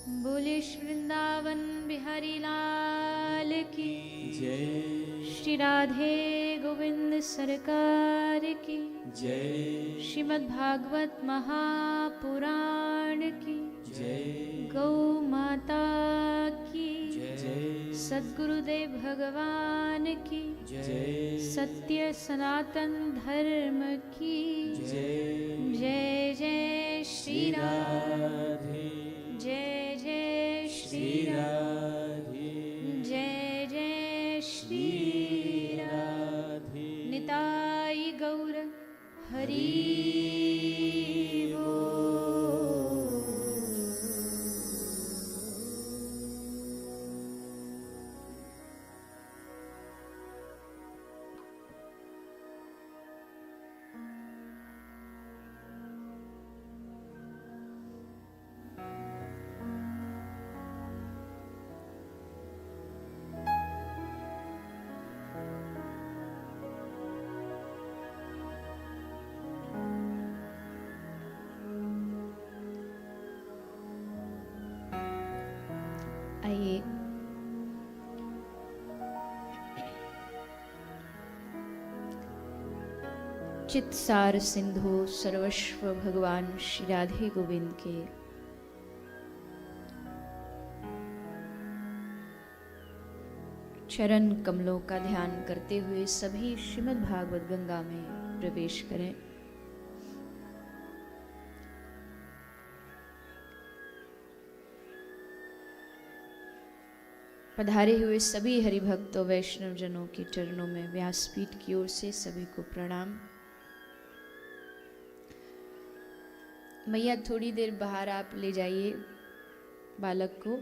बोले श्री वृंदावन बिहारी लाल की जय। श्री राधे गोविंद सरकार की जय। श्रीमद् भागवत महापुराण की जय। गौ माता की जय। सद्गुरुदेव भगवान की जय। सत्य सनातन धर्म की जय। जय जय श्री राम, राधे। जय जय श्री राम, राधे। जय जय श्री राधे। निताई गौर हरि आइए चित्सार सिंधु सर्वस्व भगवान श्री राधे गोविंद के चरण कमलों का ध्यान करते हुए सभी श्रीमद् भागवत गंगा में प्रवेश करें। पधारे हुए सभी हरिभक्तों वैष्णव जनों के चरणों में व्यासपीठ की ओर से सभी को प्रणाम। मैया थोड़ी देर बाहर आप ले जाइए बालक को।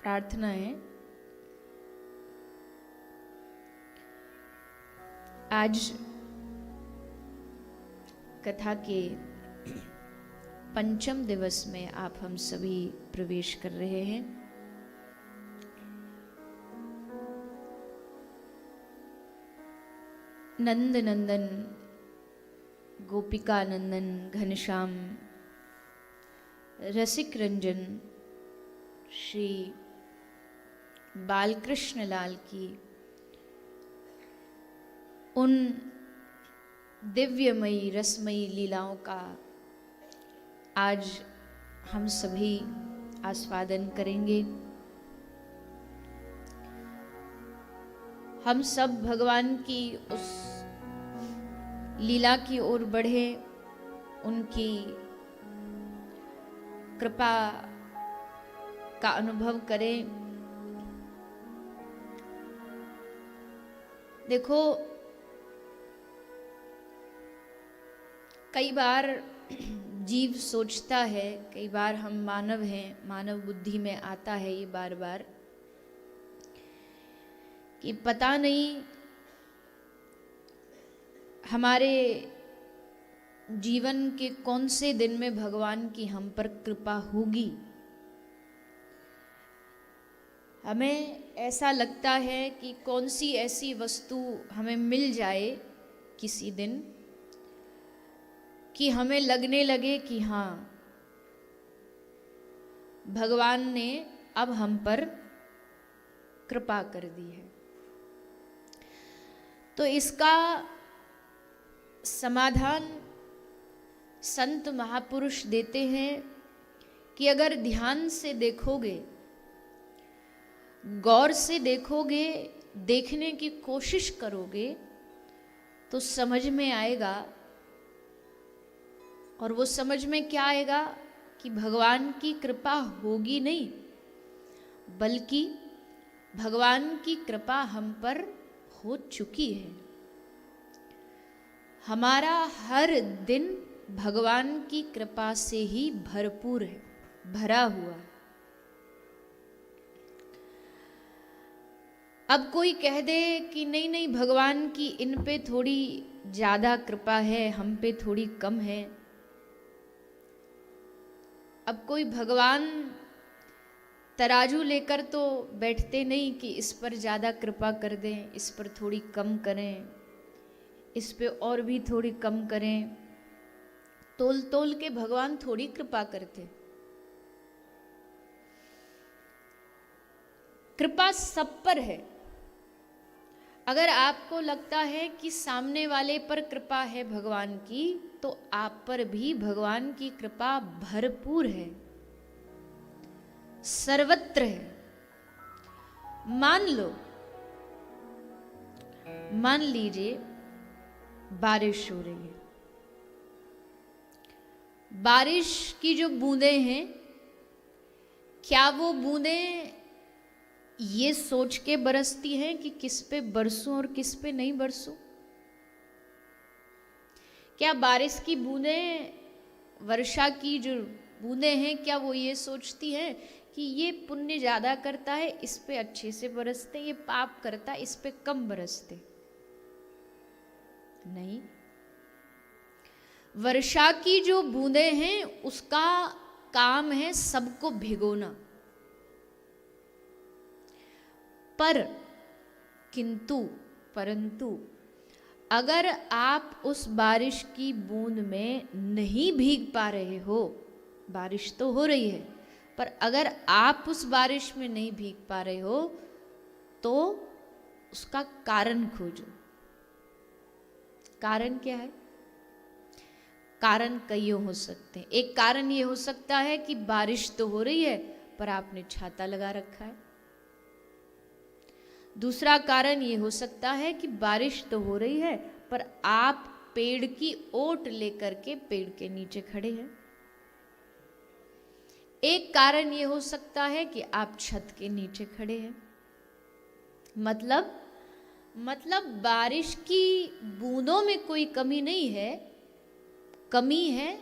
प्रार्थना है आज कथा के पंचम दिवस में आप हम सभी प्रवेश कर रहे हैं। नंद नंदन गोपिका नंदन घनश्याम रसिक रंजन श्री बालकृष्ण लाल की उन दिव्यमयी रसमयी लीलाओं का आज हम सभी आस्वादन करेंगे। हम सब भगवान की उस लीला की ओर बढ़े, उनकी कृपा का अनुभव करें। देखो, कई बार जीव सोचता है, कई बार हम मानव हैं, मानव बुद्धि में आता है ये बार बार कि पता नहीं हमारे जीवन के कौन से दिन में भगवान की हम पर कृपा होगी। हमें ऐसा लगता है कि कौन सी ऐसी वस्तु हमें मिल जाए किसी दिन कि हमें लगने लगे कि हाँ, भगवान ने अब हम पर कृपा कर दी है। तो इसका समाधान संत महापुरुष देते हैं कि अगर ध्यान से देखोगे, गौर से देखोगे, देखने की कोशिश करोगे तो समझ में आएगा। और वो समझ में क्या आएगा कि भगवान की कृपा होगी नहीं, बल्कि भगवान की कृपा हम पर हो चुकी है। हमारा हर दिन भगवान की कृपा से ही भरपूर है, भरा हुआ। अब कोई कह दे कि नहीं नहीं, भगवान की इन पे थोड़ी ज़्यादा कृपा है, हम पे थोड़ी कम है। अब कोई भगवान तराजू लेकर तो बैठते नहीं कि इस पर ज़्यादा कृपा कर दें, इस पर थोड़ी कम करें, इस पे और भी थोड़ी कम करें। तोल तोल के भगवान थोड़ी कृपा करते। कृपा सब पर है। अगर आपको लगता है कि सामने वाले पर कृपा है भगवान की, तो आप पर भी भगवान की कृपा भरपूर है, सर्वत्र है। मान लीजिए बारिश हो रही है। बारिश की जो बूंदें हैं, क्या वो बूंदें ये सोच के बरसती हैं कि किस पे बरसूं और किस पे नहीं बरसूं? क्या बारिश की बूंदें, वर्षा की जो बूंदें हैं, क्या वो ये सोचती हैं कि ये पुण्य ज्यादा करता है इस पे अच्छे से बरसते, ये पाप करता है इस पे कम बरसते? नहीं। वर्षा की जो बूंदें हैं उसका काम है सबको भिगोना, परंतु अगर आप उस बारिश की बूंद में नहीं भीग पा रहे हो, बारिश तो हो रही है, पर अगर आप उस बारिश में नहीं भीग पा रहे हो तो उसका कारण खोजो। कारण क्या है? कारण कई हो सकते हैं। एक कारण ये हो सकता है कि बारिश तो हो रही है पर आपने छाता लगा रखा है। दूसरा कारण ये हो सकता है कि बारिश तो हो रही है पर आप पेड़ की ओट लेकर के पेड़ के नीचे खड़े हैं। एक कारण ये हो सकता है कि आप छत के नीचे खड़े हैं। मतलब बारिश की बूंदों में कोई कमी नहीं है, कमी है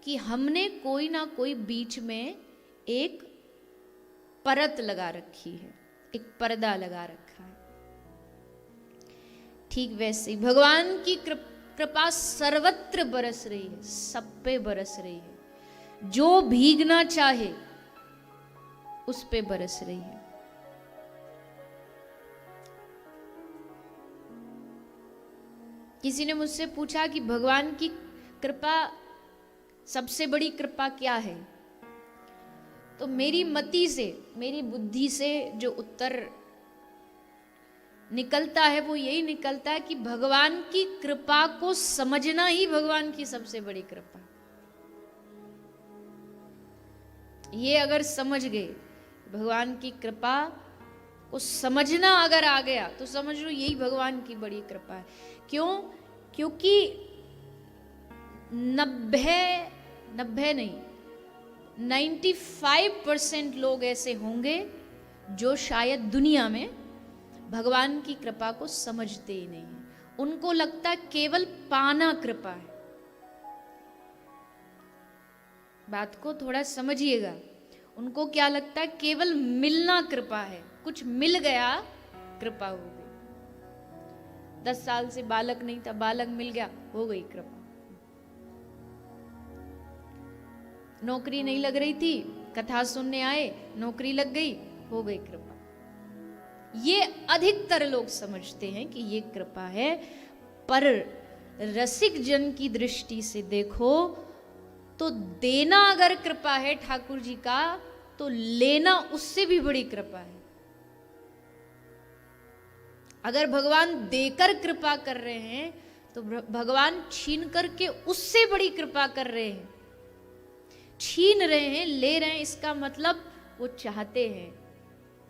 कि हमने कोई ना कोई बीच में एक परत लगा रखी है, एक पर्दा लगा रखा है। ठीक वैसे ही भगवान की कृपा सर्वत्र बरस रही है, सब पे बरस रही है। जो भीगना चाहे उस पे बरस रही है। किसी ने मुझसे पूछा कि भगवान की कृपा, सबसे बड़ी कृपा क्या है? तो मेरी मति से, मेरी बुद्धि से जो उत्तर निकलता है वो यही निकलता है कि भगवान की कृपा को समझना ही भगवान की सबसे बड़ी कृपा। ये अगर समझ गए, भगवान की कृपा को समझना अगर आ गया तो समझ लो यही भगवान की बड़ी कृपा है। क्यों? क्योंकि 95% लोग ऐसे होंगे जो शायद दुनिया में भगवान की कृपा को समझते ही नहीं है। उनको लगता है केवल पाना कृपा है। बात को थोड़ा समझिएगा। उनको क्या लगता है? केवल मिलना कृपा है, कुछ मिल गया कृपा हो गई। 10 साल से बालक नहीं था, बालक मिल गया, हो गई कृपा। नौकरी नहीं लग रही थी, कथा सुनने आए, नौकरी लग गई, हो गई कृपा। ये अधिकतर लोग समझते हैं कि ये कृपा है, पर रसिक जन की दृष्टि से देखो तो देना अगर कृपा है ठाकुर जी का, तो लेना उससे भी बड़ी कृपा है। अगर भगवान देकर कृपा कर रहे हैं तो भगवान छीन करके उससे बड़ी कृपा कर रहे हैं। छीन रहे हैं, ले रहे हैं, इसका मतलब वो चाहते हैं।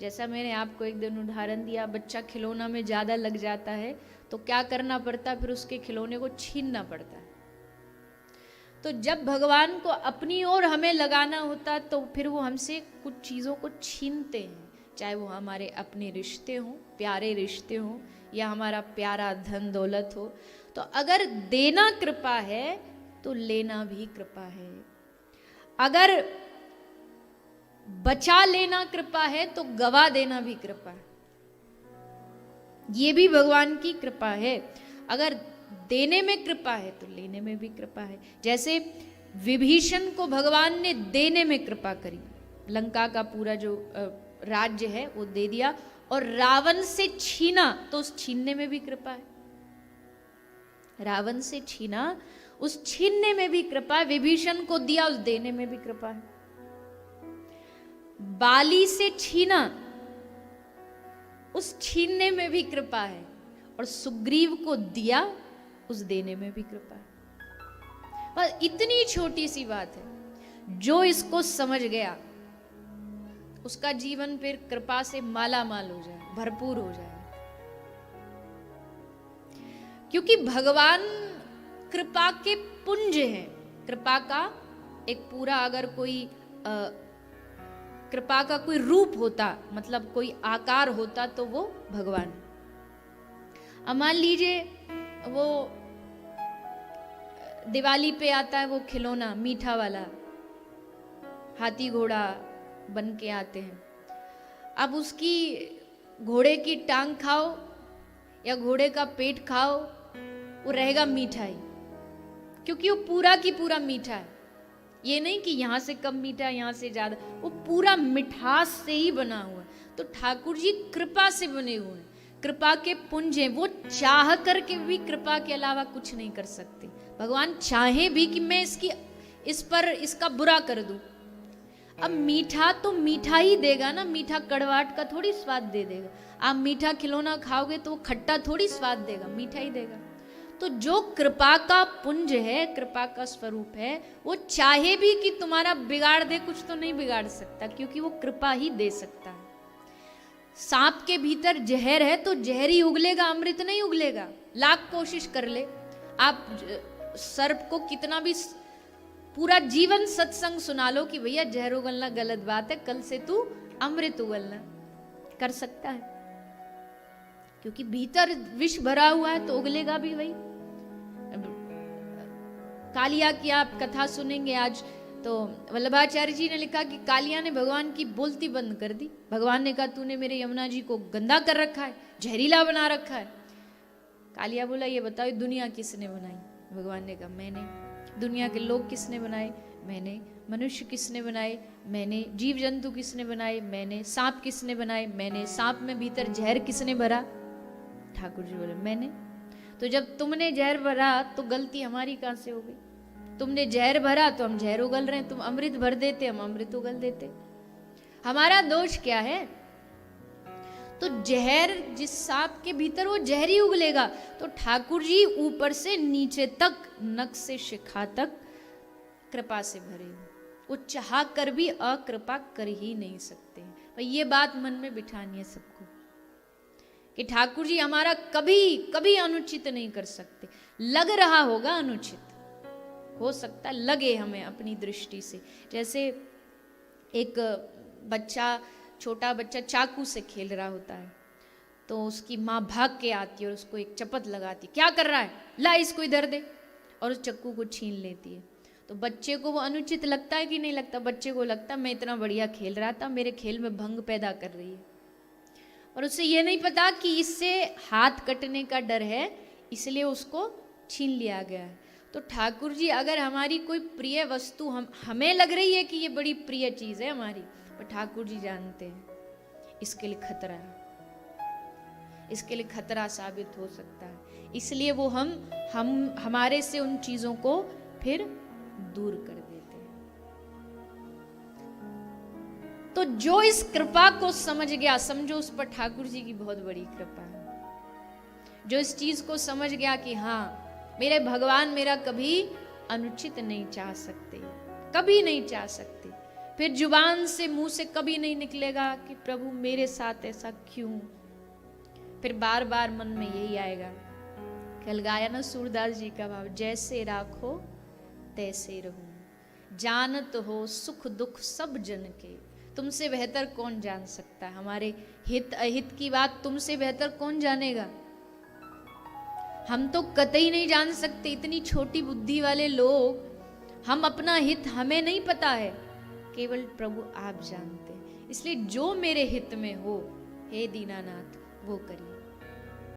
जैसा मैंने आपको एक दिन उदाहरण दिया, बच्चा खिलौना में ज्यादा लग जाता है तो क्या करना पड़ता है? फिर उसके खिलौने को छीनना पड़ता है। तो जब भगवान को अपनी ओर हमें लगाना होता तो फिर वो हमसे कुछ चीजों को छीनते हैं, चाहे वो हमारे अपने रिश्ते हों, प्यारे रिश्ते हों, या हमारा प्यारा धन दौलत हो। तो अगर देना कृपा है तो लेना भी कृपा है। अगर बचा लेना कृपा है तो गवा देना भी कृपा है। ये भी भगवान की कृपा है। अगर देने में कृपा है तो लेने में भी कृपा है। जैसे विभीषण को भगवान ने देने में कृपा करी, लंका का पूरा जो राज्य है वो दे दिया, और रावण से छीना तो उस छीनने में भी कृपा है। रावण से छीना, उस छीनने में भी कृपा है, विभीषण को दिया उस देने में भी कृपा है। बाली से छीना, उस छीनने में भी कृपा है, और सुग्रीव को दिया उस देने में भी कृपा है। बस इतनी छोटी सी बात है, जो इसको समझ गया उसका जीवन फिर कृपा से माला माल हो जाए, भरपूर हो जाए। क्योंकि भगवान कृपा के पुंज हैं। कृपा का एक पूरा अगर कोई कृपा का कोई रूप होता, मतलब कोई आकार होता, तो वो भगवान। अब मान लीजिए वो दिवाली पे आता है वो खिलौना मीठा वाला, हाथी घोड़ा बन के आते हैं। अब उसकी घोड़े की टांग खाओ या घोड़े का पेट खाओ, वो रहेगा मीठा ही, क्योंकि वो पूरा की पूरा मीठा है। ये नहीं कि यहां से कम मीठा यहां से ज्यादा, वो पूरा मिठास से ही बना हुआ है। तो ठाकुर जी कृपा से बने हुए हैं, कृपा के पुंज हैं। वो चाह करके भी कृपा के अलावा कुछ नहीं कर सकते। भगवान चाहे भी कि मैं इस पर इसका बुरा कर दूं, अब मीठा तो मीठा ही देगा ना, मीठा कड़वाहट का थोड़ी स्वाद दे देगा। आप मीठा खिलौना खाओगे तो वो खट्टा थोड़ी स्वाद देगा, मीठा ही देगा। तो जो कृपा का पुंज है, कृपा का स्वरूप है, वो चाहे भी कि तुम्हारा बिगाड़ दे, कुछ तो नहीं बिगाड़ सकता, क्योंकि वो कृपा ही दे सकता है। सांप के भीतर जहर है तो जहर ही उगलेगा, अमृत नहीं उगलेगा। लाख कोशिश कर ले आप, सर्प को कितना भी पूरा जीवन सत्संग सुना लो कि भैया जहर उगलना गलत बात है, कल से तू अमृत उगलना, कर सकता है? क्योंकि भीतर विष भरा हुआ है तो उगलेगा भी वही। कालिया की आप कथा सुनेंगे आज, तो वल्लभाचार्य जी ने लिखा कि कालिया ने भगवान की बोलती बंद कर दी। भगवान ने कहा तूने मेरे यमुना जी को गंदा कर रखा है, जहरीला बना रखा है। कालिया बोला ये बताओ दुनिया किसने बनाई? भगवान ने कहा मैंने। दुनिया के लोग किसने बनाए? मैंने। मनुष्य किसने बनाए? मैंने। जीव जंतु किसने बनाए? मैंने। सांप किसने बनाए? मैंने। सांप में भीतर जहर किसने भरा? ठाकुर जी बोले मैंने। तो जब तुमने जहर भरा तो गलती हमारी कहां से हो गई? तुमने जहर भरा तो हम जहर उगल रहे हैं, तुम अमृत भर देते हम अमृत उगल देते। हमारा दोष क्या है? तो जहर जिस सांप के भीतर वो जहर ही उगलेगा। तो ठाकुर जी ऊपर से नीचे तक, नख से शिखा तक कृपा से भरे हुए, वो चाह कर भी अकृपा कर ही नहीं सकते। भाई ये बात मन में बिठानी है सबको कि ठाकुर जी हमारा कभी कभी अनुचित नहीं कर सकते। लग रहा होगा अनुचित, हो सकता लगे हमें अपनी दृष्टि से। जैसे एक बच्चा, छोटा बच्चा चाकू से खेल रहा होता है, तो उसकी माँ भाग के आती है और उसको एक चपत लगाती, क्या कर रहा है, ला इसको इधर दे, और उस चक्कू को छीन लेती है। तो बच्चे को वो अनुचित लगता है कि नहीं लगता? बच्चे को लगता मैं इतना बढ़िया खेल रहा था, मेरे खेल में भंग पैदा कर रही है। और उसे ये नहीं पता कि इससे हाथ कटने का डर है, इसलिए उसको छीन लिया गया है। तो ठाकुर जी अगर हमारी कोई प्रिय वस्तु हमें लग रही है कि ये बड़ी प्रिय चीज है हमारी, पर ठाकुर जी जानते हैं इसके लिए खतरा है, इसके लिए खतरा साबित हो सकता है, इसलिए वो हम हमारे से उन चीजों को फिर दूर कर देते हैं। तो जो इस कृपा को समझ गया, समझो उस पर ठाकुर जी की बहुत बड़ी कृपा है। जो इस चीज को समझ गया कि हाँ मेरे भगवान मेरा कभी अनुचित नहीं चाह सकते, कभी नहीं चाह सकते, फिर जुबान से मुंह से कभी नहीं निकलेगा कि प्रभु मेरे साथ ऐसा क्यों। फिर बार बार मन में यही आएगा। कल गाया ना सूरदास जी का भाव, जैसे राखो तैसे रहूं, जानत हो सुख दुख सब जन के। तुमसे बेहतर कौन जान सकता है? हमारे हित अहित की बात तुमसे बेहतर कौन जानेगा? हम तो कतई नहीं जान सकते, इतनी छोटी बुद्धि वाले लोग। हम अपना हित हमें नहीं पता है, केवल प्रभु आप जानते हैं। इसलिए जो मेरे हित में हो हे दीनानाथ वो करिए।